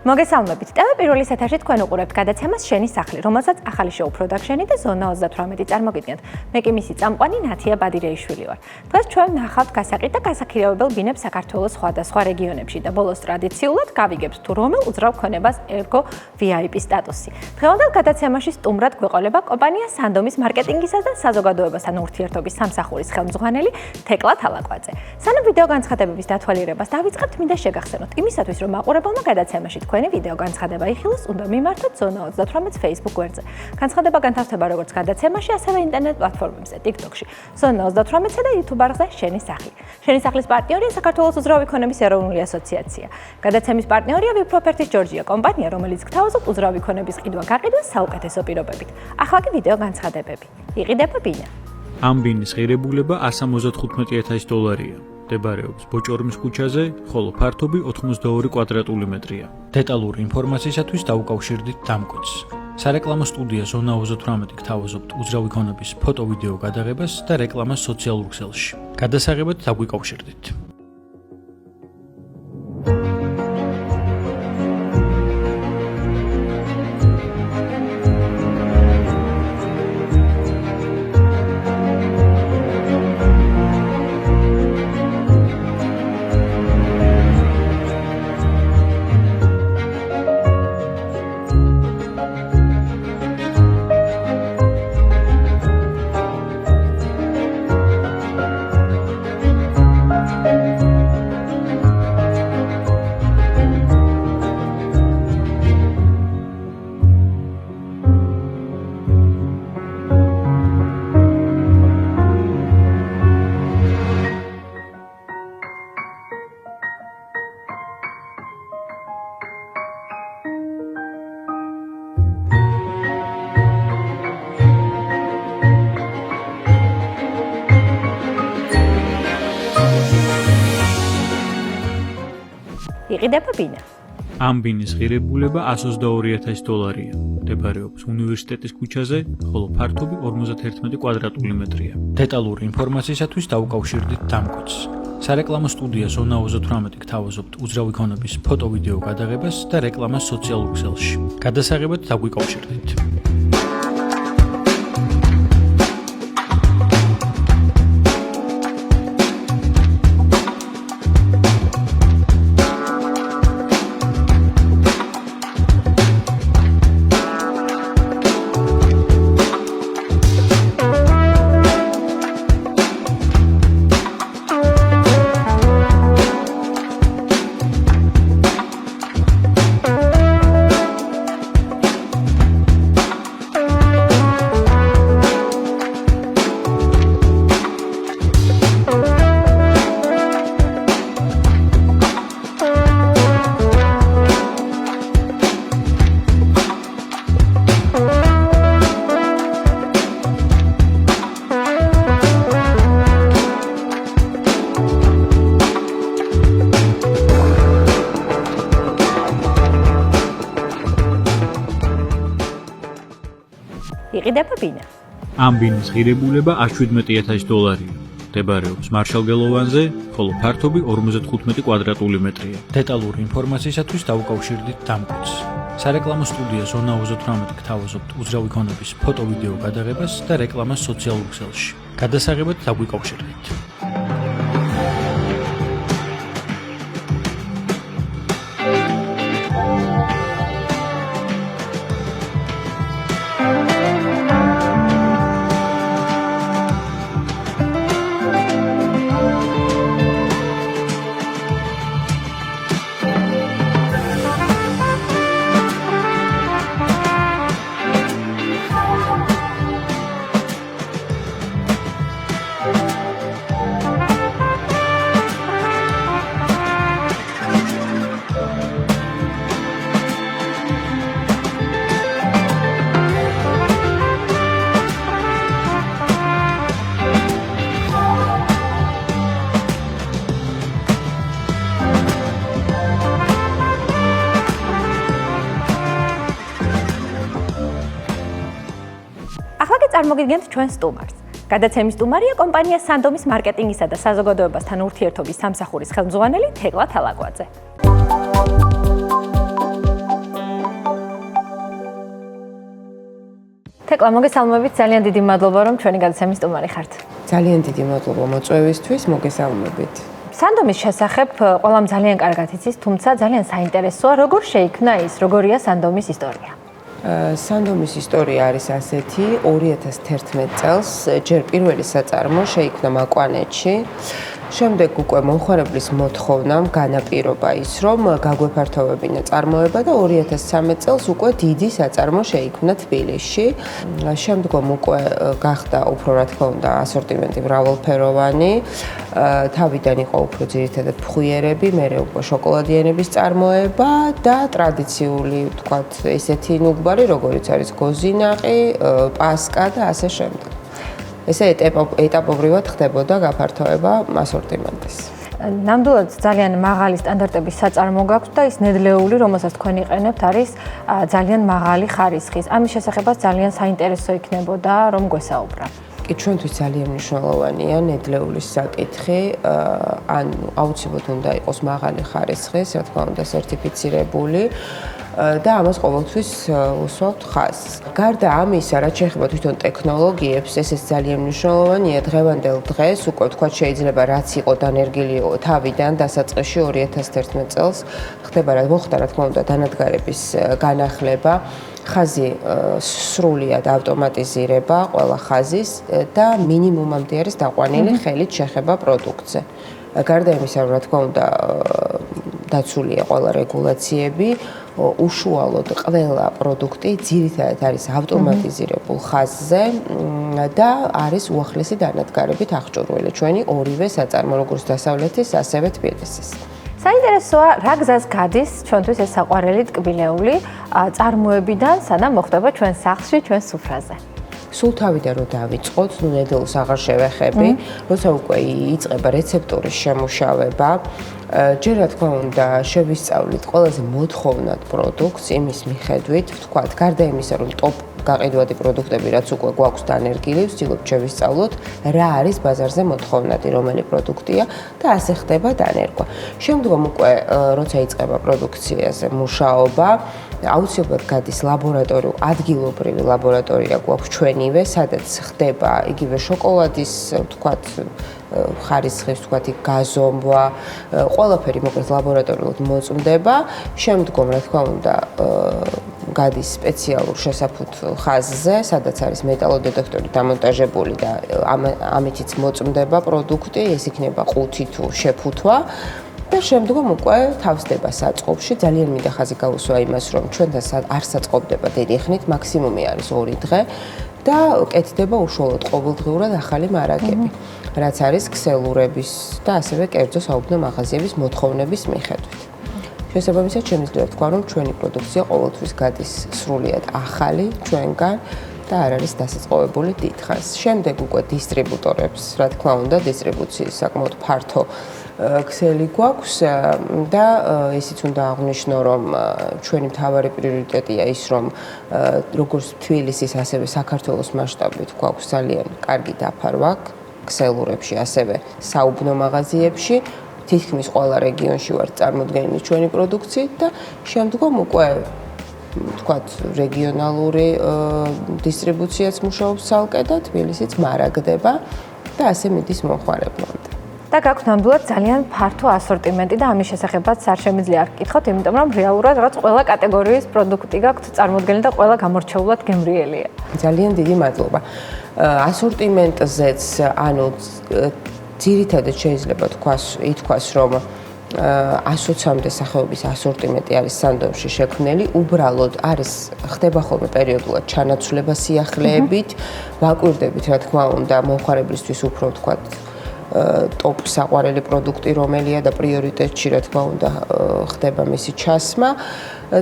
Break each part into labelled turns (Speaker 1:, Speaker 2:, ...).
Speaker 1: მოგესალმებით. TV პირველის ეთერში თქვენ უყურებთ გადაცემას შენი სახლი, რომელსაც ახალი შოუ პროდაქშენი და ზონა 38 წარმოგიდგენთ. მე კი მისი წამყვანი ნათია ბადირეიშვილი ვარ. დღეს ჩვენ ნახავთ გასაყიდ და გასაქირავებელ ბინებს საქართველოს სხვადასხვა რეგიონებში და ბოლოს ტრადიციულად გავიგებთ თუ რომელ უძრავ ქონებას ერგო VIP სტატუსი. დღევანდელ გადაცემაში სტუმრად გვეყოლება კომპანია სანდომის მარკეტინგისა და საზოგადოებასთან ურთიერთობის სამსახურის ხელმძღვანელი თეკლა თალაკვაძე. სანამ ვიდეო განცხადებების დათვალიერებას დავიწყებთ, მინდა შეგახსენოთ იმისათვის, რომ მაყურებელმა გადაცემაში თქვენი ვიდეო განცხადება იხილოს, უნდა მიმართოთ ზონა 38 Facebook გვერდზე. განცხადება განთავსდება როგორც გადაცემაში, ასევე ინტერნეტ პლატფორმებზე, TikTok-ში, ზონა 38-სა და YouTube არხზე შენი სახლი. შენი სახლის პარტნიორია საქართველოს უძრავი ქონების ეროვნული ასოციაცია. გადაცემის პარტნიორია ვიფროფერტის ჯორჯია კომპანია, რომელიც გთავაზობთ უძრავი ქონების ყიდვა-გაყიდვას საუკეთესო პირობებით. ახლა კი ვიდეო განცხადებები. იყიდება ბინა.
Speaker 2: ამ ბინის ღირებულება $175,000-ია. მდებარეობს ბოჭორმის ქუჩაზე, ხოლო ფართობი 82 კვადრატული მეტრია. დეტალური ინფორმაციისათვის დაუკავშირდით დამკვეთს. სარეკლამო სტუდია ზონა 38 გთავაზობთ უძრავი ქონების ფოტო-ვიდეო გადაღებას და რეკლამას სოციალურ ქსელში. გადასაღებად დაგვიკავშირდით.
Speaker 1: იყიდება ბინა.
Speaker 2: ამ ბინის ღირებულება $122,000-ია. მდებარეობს უნივერსიტეტის ქუჩაზე, ხოლო ფართობი 51 კვადრატული მეტრია. დეტალური ინფორმაციისათვის დაუკავშირდით დამკვეთს. სარეკლამო სტუდია ზონა 38 გთავაზობთ უძრავი ქონების ფოტო-ვიდეო გადაღებას და რეკლამას სოციალურ ქსელში. გადასაღებად დაგვიკავშირდით.
Speaker 1: იყიდება ბინა.
Speaker 2: ამ ბინის ღირებულება $117,000-ია. მდებარეობს მარშალგელოვანზე, ხოლო ფართობი 55 კვადრატული მეტრია. დეტალური ინფორმაციისათვის დაუკავშირდით დამკვეთს. სარეკლამო სტუდია ზონა 38 გთავაზობთ უძრავი ქონების ფოტო-ვიდეო გადაღებას და რეკლამას სოციალურ ქსელში. გადასაღებად დაგვიკავშირდით.
Speaker 1: წარმოგიდგენთ ჩვენ სტუმარს. გადაცემის სტუმარია კომპანია სანდომის მარკეტინგისა და საზოგადოებასთან ურთიერთობის სამსახურის ხელმძღვანელი თეკლა თალაკვაძე. ნეკლა, მოგესალმებით, ძალიან დიდი მადლობა, რომ ჩვენი გადაცემის სტუმარი ხართ.
Speaker 3: ძალიან დიდი მადლობა მოწვევისთვის, მოგესალმებით.
Speaker 1: სანდომის შესახებ ყველამ ძალიან კარგად იცის, თუმცა ძალიან საინტერესოა, როგორ შეიქმნა ის, როგორია სანდომის ისტორია.
Speaker 3: სანდომის ისტორია არის ასეთი, 2011 წელს ჯერ პირველი საწარმო შეიქმნა მაკვანეთში. შემდეგ უკვე მომხმარებლის მოთხოვნამ განაპირობა ის, რომ გაგვეფართოვებინა წარმოება და 2013 წელს უკვე დიდი საწარმო შეიქმნა თბილისში. შემდგომ უკვე გახდა უფრო რა თქმა უნდა ასორტიმენტი მრავალფეროვანი. თავიდან იყო უფრო ძირითადად ფხვიერები, მერე უკვე შოკოლადიანების წარმოება და ტრადიციული, ვთქვათ, ესეთი ნუგბარი, როგორიც არის გოზინაყი, პასკა და ასე შემდეგ. ესე ეტაპობრივად ხდებოდა გაფართოება ასორტიმენტის.
Speaker 1: ნამდვილად ძალიან მაღალი სტანდარტების საწარმო გაქვთ და ის ნედლეული, რომელსაც თქვენ იყენებთ, არის ძალიან მაღალი ხარისხის. ამის შესახებაც ძალიან საინტერესო იქნებოდა, რომ გვესაუბრა.
Speaker 3: კი, ჩვენთვის ძალიან მნიშვნელოვანია ნედლეულის საკითხი, ანუ აუცილებლად უნდა იყოს მაღალი ხარისხის, რა თქმა უნდა, სერტიფიცირებული. და ამას ყოველთვის უსვამთ ხაზს. გარდა ამისა, რაც შეეხება თვითონ ტექნოლოგიებს, ესეც ძალიან მნიშვნელოვანია. დღევანდელ დღეს უკვე თქვა შეიძლება რაც იყო დანერგილი თავიდან დასაწყისში 2011 წელს მოხდა რა თქმა უნდა დანადგარების განახლება, ხაზი სრულიად ავტომატიზირება ყველა ხაზის და მინიმუმამდე არის დაყვანილი ხელით შეხება პროდუქტზე. გარდა იმისა, რა თქმა უნდა დაცულია ყველა რეგულაციები, უშუალოდ ყველა პროდუქტი ძირითადად არის ავტომატიზირებულ ხაზზე და არის უახლესი დანადგარებით აღჭურვილი ჩვენი ორივე საწარმო, როგორც დასავლეთის, ასევე თბილისის.
Speaker 1: საინტერესოა, რა გზას გადის ჩვენთვის ეს საყვარელი ტკბილეული წარმოებიდან, სანამ მოხდება ჩვენ სახლში, ჩვენ სუფრაზე.
Speaker 3: სულ თავიდან რომ დავიწყოთ, ნედლს აღარ შევეხები, როცა უკვე იწყება რეცეპტურის შემუშავება, ჯერ რა თქმა უნდა შევისწავლით ყველაზე მოთხოვნად პროდუქტს იმის მიხედვით, ვთქვათ, გარდა იმისა, რომ ტოპ გაყიდვადი პროდუქტები, რაც უკვე გვაქვს დანერგილი, ვცდილობთ შევისწავლოთ, რა არის ბაზარზე მოთხოვნადი, რომელი პროდუქტია და ასე ხდება დანერგვა. შემდგომ უკვე როცა იწყება პროდუქციაზე მუშაობა, აუცილებლად გადის ადგილობრივი ლაბორატორია გვაქვს ჩვენივე, სადაც ხდება იგივე შოკოლადის, ვთქვათ, ხარისხის, ვთქვათ, გაზომვა, ყველაფერი მოკლედ ლაბორატორიულად მოწმდება. შემდგომ, რა თქმა უნდა, გადის სპეციალურ შესაფუთ ხაზზე, სადაც არის მეტალოდეტექტორი დამონტაჟებული და ამითიც მოწმდება პროდუქტი, ეს იქნება ყუთი თუ შეფუთვა. და შემდგომ უკვე თავსდება საწყობში. ძალიან მინდა ხაზი გაუსვა იმას, რომ ჩვენთან არ საწყობდება დიდი ხნით, მაქსიმუმი არის 2 დღე და კეთდება უშუალოდ ყოველდღიურად ახალი მარაგები, რაც არის ქსელურების და ასევე კერძო საუბნო მაღაზიების მოთხოვნების მიხედვით. შესაბამისად, შემიძლია ვთქვა, რომ ჩვენი პროდუქცია ყოველთვის გადის სრულიად ახალი ჩვენგან და არ არის დასაწყობებული დიდხანს. შემდეგ უკვე დისტრიბუტორებს, რა თქმა უნდა, დისტრიბუციის საკმაოდ ფართო ქსელი გვაქვს და ისიც უნდა აღვნიშნო, რომ ჩვენი მთავარი პრიორიტეტია ის, რომ როგორც თბილისის, ასევე საქართველოს მასშტაბით გვაქვს ძალიან კარგი დაფარვა ქსელურებში, ასევე საუბნო მაღაზიებში. თითქმის ყველა რეგიონში ვართ წარმოდგენილი ჩვენი პროდუქციით და შემდგომ უკვე ვთქვათ, რეგიონალური დისტრიბუციაც მუშაობს ცალკე და თბილისიც მარაგდება და ასე მიდის მომხმარებლამდე.
Speaker 1: და გაქვთ ნამდვილად ძალიან ფართო ასორტიმენტი და ამის შესახებაც არ შემიძლია არ გკითხოთ, იმიტომ რომ რეალურად რაღაც ყველა კატეგორიის პროდუქტი გაქვთ წარმოდგენილი და ყველა გამორჩეულად გემრიელია.
Speaker 3: ძალიან დიდი მადლობა. ასორტიმენტზეც, ანუ ძირითადად შეიძლება ითქვას, რომ 120-მდე სახეობის ასორტიმენტი არის სანდომში შექმნილი, უბრალოდ ხდება ხოლმე პერიოდულად ჩანაცვლება სიახლეებით, ვაკვირდებით, რა თქმა უნდა, მომხმარებლისთვის უფრო ვთქვათ, ტოპ საყვარელი პროდუქტი რომელია და პრიორიტეტში, რა თქმა უნდა, ხდება მისი ჩასმა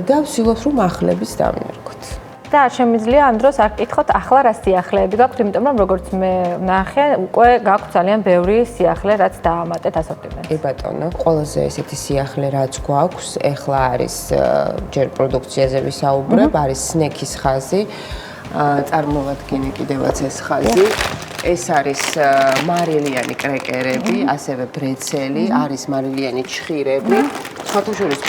Speaker 3: და ვცდილობთ, რომ ახლებიც დავნერგოთ.
Speaker 1: და არ შემიძლია ამ დროს არ გკითხოთ, ახლა რა სიახლეები გაქვთ, იმიტომ რომ როგორც მე ვნახე, უკვე გაქვთ ძალიან ბევრი სიახლე, რაც დაამატეთ ასორტიმენტს.
Speaker 3: კი ბატონო, ყველაზე ესეთი სიახლე რაც გვაქვს, ეხლა არის ჯერ პროდუქციაზე ვისაუბრებ, არის სნექის ხაზი, წარმოვადგინე კიდევაც ეს ხაზი. ეს არის მარილიანი კრეკერები, ასევე ბრეცელი, არის მარილიანი ჩხირები. ხათუშურის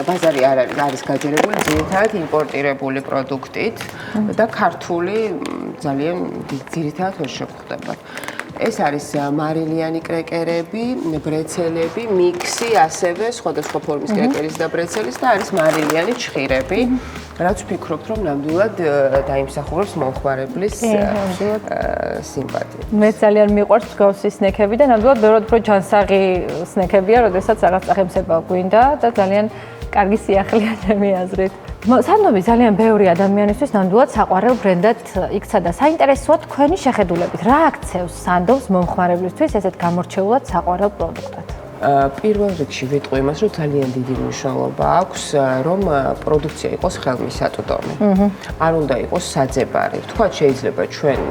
Speaker 3: ბაზარი არის გაჯერებული ძირითადად იმპორტირებული პროდუქტით და ქართული ძალიან ძირითადად ვერ შეგვხვდება. ეს არის მარილიანი კრეკერები, ბრეცელები, მიქსი, ასევე სხვადასხვა ფორმის კრეკერის და ბრეცელის და არის მარილიანი ჩხირები, რაც ვფიქრობ, რომ ნამდვილად დაიმსახურებს მომხმარებლის სიმპათიას.
Speaker 1: მე ძალიან მიყვარს მსგავსი სნექები და ნამდვილად ბევრად უფრო ჯანსაღი სნექებია, როდესაც რაღაც სახელმწიფო გვინდა და ძალიან კარგი სიახლეა ჩემი აზრით. სანდომი ძალიან ბევრი ადამიანისთვის ნამდვილად საყვარელ ბრენდად იქცა და საინტერესოა თქვენი შეხედულებით, რა აქცევს სანდომს მომხმარებლისთვის ესეთ გამორჩეულად საყვარელ პროდუქტად?
Speaker 3: პირველ რიგში ვიტყვი იმას, რომ ძალიან დიდი მნიშვნელობა აქვს, რომ პროდუქცია იყოს ხელმისაწვდომი. არ უნდა იყოს საძებარი. ვთქვათ, შეიძლება ჩვენ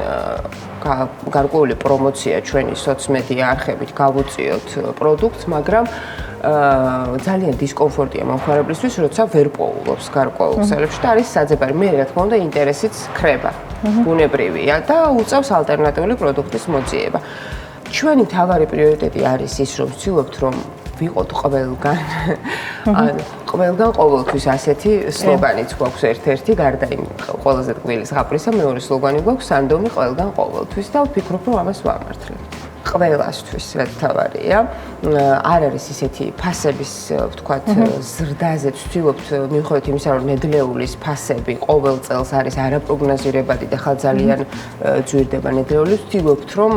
Speaker 3: გარკვეული პრომოცია ჩვენი სოციმედია არხებით გავუწიოთ პროდუქტს, მაგრამ ძალიან დისკომფორტია მომხმარებლისთვის, როცა ვერ პოულობს გარკვეულ ქსელებში და არის საძებარი. მე რა თქმა უნდა ინტერესიც ხრება. ბუნებრივია და უწევს ალტერნატიული პროდუქტის მოძიება. ჩვენი თავარი პრიორიტეტი არის ის, რომ ვცდილობთ, რომ ვიყოთ ყველგან. ყველგან ყოველთვის ასეთი სლოგანიც გვაქვს ერთ-ერთი, გარდა იმ ყველაზე ტკბილი ზღაპრისა, მეორე სლოგანი გვაქვს სანდომი ყველგან ყოველთვის და ვფიქრობ, რომ ამას ვამართლებთ. ყველასთვის რაც თავარია. არ არის ისეთი ფასების, ვთქვათ, ზრდაზე ვცდილობთ მიუხედავად იმისა, რომ ნედლეულის ფასები ყოველ წელს არის არაპროგნოზირებადი და ხალ ძალიან ძვირდება ნედლეული, ვცდილობთ, რომ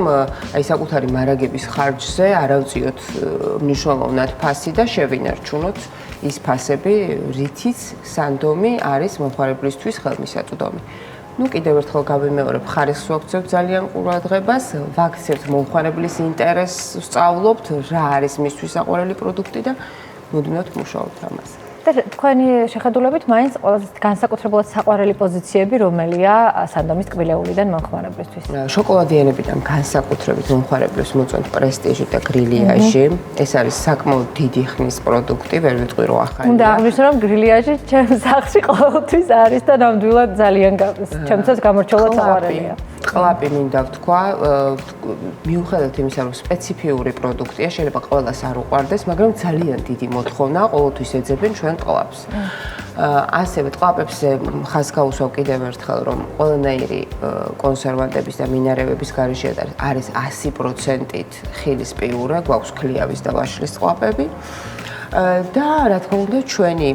Speaker 3: აი საკუთარი მარაგების ხარჯზე არავწიოთ მნიშვნელოვნად ფასი და შევინარჩუნოთ ის ფასები, რითიც სანდომი არის მომხმარებლისთვის ხელმისაწვდომი. კიდევ ერთხელ გავიმეორებ, ხარისხს ვაქცევთ ძალიან ყურადღებას, ვაქცევთ მომხმარებლის ინტერესს, ვსწავლობთ რა არის მისთვის საყვარელი პროდუქტი და მუდმივად მუშაობთ ამაზე.
Speaker 1: და თქვენი შეხედულებით მაინც ყველაზე განსაკუთრებულად საყვარელი პოზიციები რომელია სანდომის ტკბილეულიდან მომხმარებლისთვის?
Speaker 3: შოკოლადიანებიდან განსაკუთრებით მომხმარებლებს მოწონთ პრესტიჟი და გრილიაჟი. ეს არის საკმაოდ დიდი ხნის პროდუქტი, ვერ ვიტყვი რომ ახალია.
Speaker 1: უნდა აღნიშნო, რომ გრილიაჟი ჩემს სახლში ყოველთვის არის და ნამდვილად ძალიან ჩემთვის გამორჩეულად საყვარელია.
Speaker 3: ყლაპი მინდა ვთქვა, მიუხედავად იმისა, რომ სპეციფიური პროდუქტია, შეიძლება ყველას არ უყვარდეს, მაგრამ ძალიან დიდი მოთხოვნა ყოველთვის ეძებენ ჩვენ ყლაპს. ასევე ყლაპებს ხაზს გავუსვავ კიდევ ერთხელ, რომ ყველანაირი კონსერვანტების და მინარევების გარეშე არის 100%-ით ხილის პიურა, გვაქვს ქლიავის და ვაშლის ყლაპები. და რა თქმა უნდა ჩვენი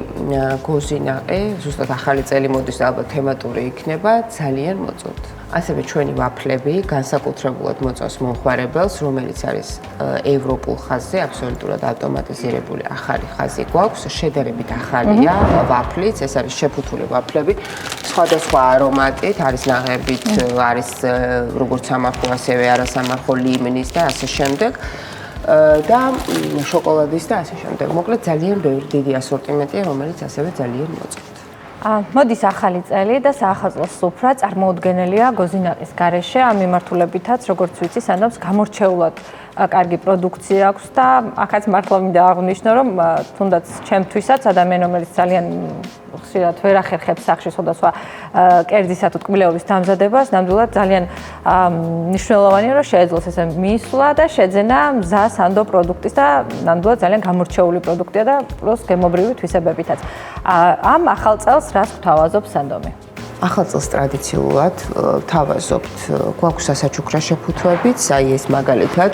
Speaker 3: გოზინაყი, ზუსტად ახალი წელი მოდის და ალბათ თემატური იქნება, ძალიან მოწონთ. ასევე ჩვენი ვაფლები განსაკუთრებულად მოწონს მომხმარებელს, რომელიც არის ევროპულ ხაზზე, აბსოლუტურად ავტომატიზირებული ახალი ხაზი გვაქვს, შედარებით ახალია ვაფლიც, ეს არის შეფუთული ვაფლები, სხვადასხვა არომატით, არის ნაღებით, არის როგორც სამარხო, ასევე არასამარხო ლიმნის და ასე შემდეგ. და შოკოლადის და ასე შემდეგ. მოკლედ ძალიან ბევრი დიდი ასორტიმენტია, რომელიც ასევე ძალიან მოწონთ.
Speaker 1: მოდის ახალი წელი და საახალწლო სუფრა წარმოუდგენელია გოზინაყის გარეშე, ამ მიმართულებითაც, როგორც ვიცი, სანდომს გამორჩეულად კარგი პროდუქცია აქვს და აქაც მართლა მინდა აღვნიშნო, რომ თუნდაც ჩემთვისაც ადამიანი, რომელიც ძალიან ხშირად ვერ ახერხებს სახში სხვადასხვა კერძისა თუ ტკბილეულის დამზადებას, ნამდვილად ძალიან მნიშვნელოვანია, რომ შეეძლოს ესე მისვლა და შეძენა მზა სანდო პროდუქტის და ნამდვილად ძალიან გამორჩეული პროდუქტია და პლუს გემობრივი თვისებებითაც. ამ ახალ წელს რას გვთავაზობს სანდომი?
Speaker 3: ახალ წელს ტრადიციულად ვთავაზობთ, გვაქვს სასაჩუქრა შეფუთვებიც, აი ეს მაგალითად,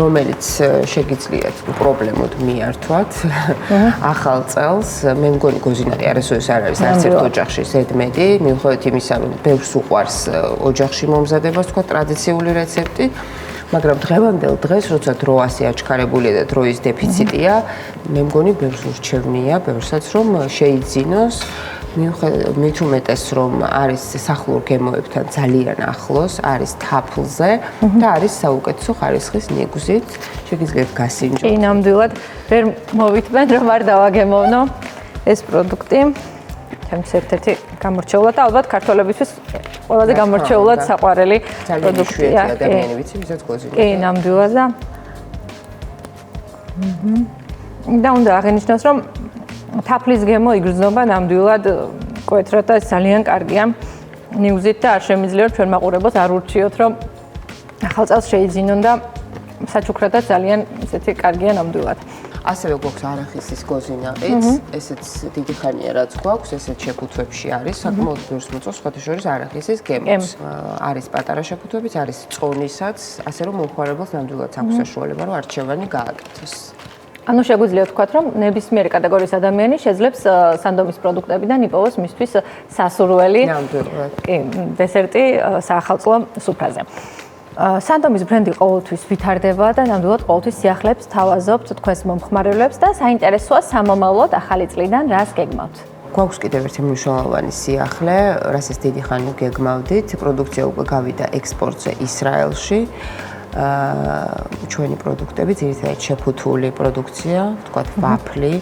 Speaker 3: რომელიც შეგიძლიათ პრობლემოდ მიართვათ. ახალ წელს მე მგონი გოზინაყი არასოდეს არ არის არც ერთ ოჯახში ზედმეტი, მიუხედავად იმისა, რომ ბევრს უყვარს ოჯახში მომზადებას, თქვა ტრადიციული რეცეპტი. მაგრამ დღევანდელ დღეს, როცა დრო ასე აჩქარებულია და დროის დეფიციტია, მე მგონი ბევრს ურჩევნია, ბევრსაც რომ შეიძინოს. მით უმეტეს რომ არის სახლურ გემოებთან ძალიან ახლოს, არის თაფლზე და არის საუკეთესო ხარისხის ნიგზით, შეგიძლიათ გასინჯოთ.
Speaker 1: კი, ნამდვილად ვერ მოვიტმენ რომ არ დავაგემოვნო ეს პროდუქტი. ჩემს ერთ-ერთი გამორჩეულად და ალბათ ქართველებისთვის ყველაზე გამორჩეულად საყვარელი პროდუქტია.
Speaker 3: ადამიანი ვიცი, ვისაც გოზინაყი.
Speaker 1: კი, ნამდვილად და და უნდა აღინიშნოს რომ თაფლის გემო იგრძნობა ნამდვილად მკვეთრად და ძალიან კარგია ნიუზით და არ შემიძლია ჩვენ მაყურებელს არ ურჩიოთ რომ ახალ წელს შეიძინონ და საჩუქრადაც ძალიან ისეთი კარგია ნამდვილად.
Speaker 3: ასევე გვაქვს არახისის გოზინაყიც, ესეც დიდი ხანია რაც გვაქვს, ესეც შეფუთვებში არის, საკმაოდ ბევრს მოწონს, სხვათა შორის არახისის გემოს. არის პატარა შეფუთვებიც, არის წონისაც, ასე რომ მომხმარებელს ნამდვილად აქვს საშუალება, რომ არჩევანი გააკეთოს.
Speaker 1: ანუ შეგვიძლია ვთქვათ, რომ ნებისმიერი კატეგორიის ადამიანი შეძლებს სანდომის პროდუქტებიდან იპოვოს მისთვის სასურველი დესერტი საახალწლო სუფრაზე. სანდომის ბრენდი ყოველთვის ვითარდება და ნამდვილად ყოველთვის სიახლეებს თავაზობთ თქვენს მომხმარებლებს და საინტერესოა სამომავლოდ ახალი წლიდან რას გეგმავთ.
Speaker 3: გვაქვს კიდევ ერთი მნიშვნელოვანი სიახლე, რასაც დიდი ხანი გეგმავდით, პროდუქცია უკვე გავიდა ექსპორტზე ისრაელში. ჩვენი პროდუქტები ძირითადად შეფუთული პროდუქცია, ვთქვათ ვაფლი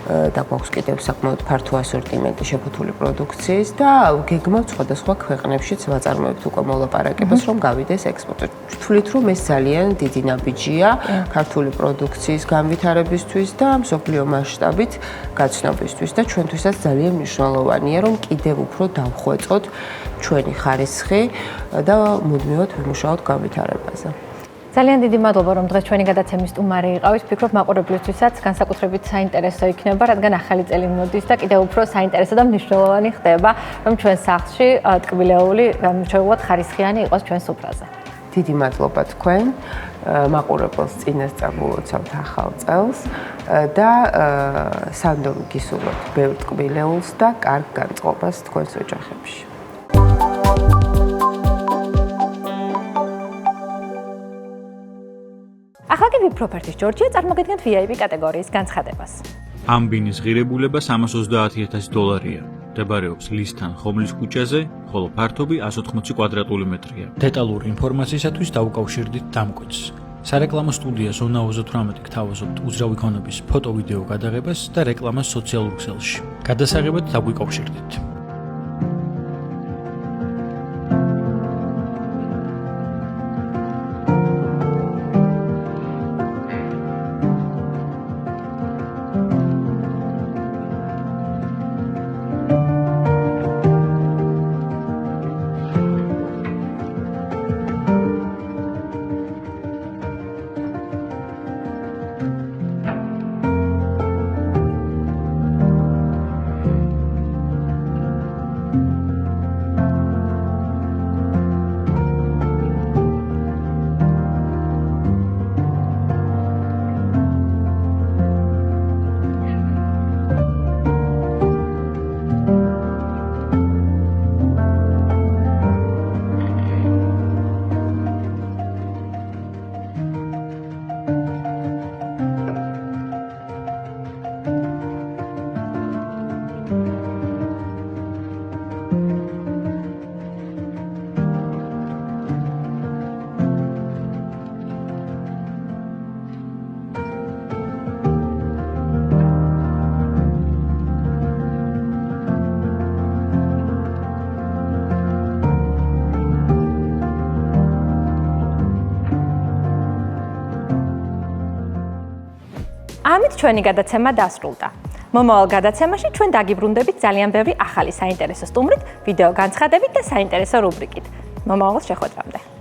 Speaker 3: და გვაქვს კიდევ საკმაოდ ფართო ასორტიმენტი შეფუთული პროდუქციის და გეგმავთ სხვადასხვა ქვეყნებშიც ვაწარმოებთ უკვე მოლაპარაკებას, რომ გავიდეს ექსპორტზე. ვთვლით, რომ ეს ძალიან დიდი ნაბიჯია ქართული პროდუქციის განვითარებისთვის და მსოფლიო მასშტაბით გაცნობისთვის და ჩვენთვისაც ძალიან მნიშვნელოვანია, რომ კიდევ უფრო დავხვეწოთ ჩვენი ხარისხი და მუდმივად ვიმუშაოთ განვითარებაზე.
Speaker 1: ძალიან დიდი მადლობა, რომ დღეს ჩვენი გადაცემის სტუმარი იყავით. ვფიქრობ, მაყურებლისთვისაც განსაკუთრებით საინტერესო იქნება, რადგან ახალი წელი მოდის და კიდევ უფრო საინტერესო და მნიშვნელოვანი ხდება, რომ ჩვენ სახლში ტკბილეული, გამორჩეულად ხარისხიანი იყოს ჩვენ სუფრაზე.
Speaker 3: დიდი მადლობა თქვენ, მაყურებელს წინასწარ მოვაცავთ ახალ წელს და სანდომი გისურვებთ ბევრ ტკბილეულს და კარგ განწყობას თქვენს ოჯახებში.
Speaker 1: ახალგაზრდა ვიპროფერტის ჯორჯია წარმოგიდგენთ VIP კატეგორიის განცხადებას.
Speaker 2: ამ ბინის ღირებულება $330,000-ია. მდებარეობს ლისთან ხომლის ქუჩაზე, ხოლო ფართობი 180 კვადრატული მეტრია. დეტალური ინფორმაციისათვის დაუკავშირდით დამკვეთს. სარეკლამო სტუდია ზონა 38 გთავაზობთ უძრავი ქონების ფოტო-ვიდეო გადაღებას და რეკლამას სოციალურ ქსელში. გადასაღებად დაგვიკავშირდით.
Speaker 1: ამით ჩვენი გადაცემა დასრულდა. მომავალ გადაცემაში ჩვენ დაგიბრუნდებით ძალიან ბევრი ახალი საინტერესო სტუმრით, ვიდეო განცხადებით და საინტერესო რუბრიკით. მომავალ შეხვედრამდე.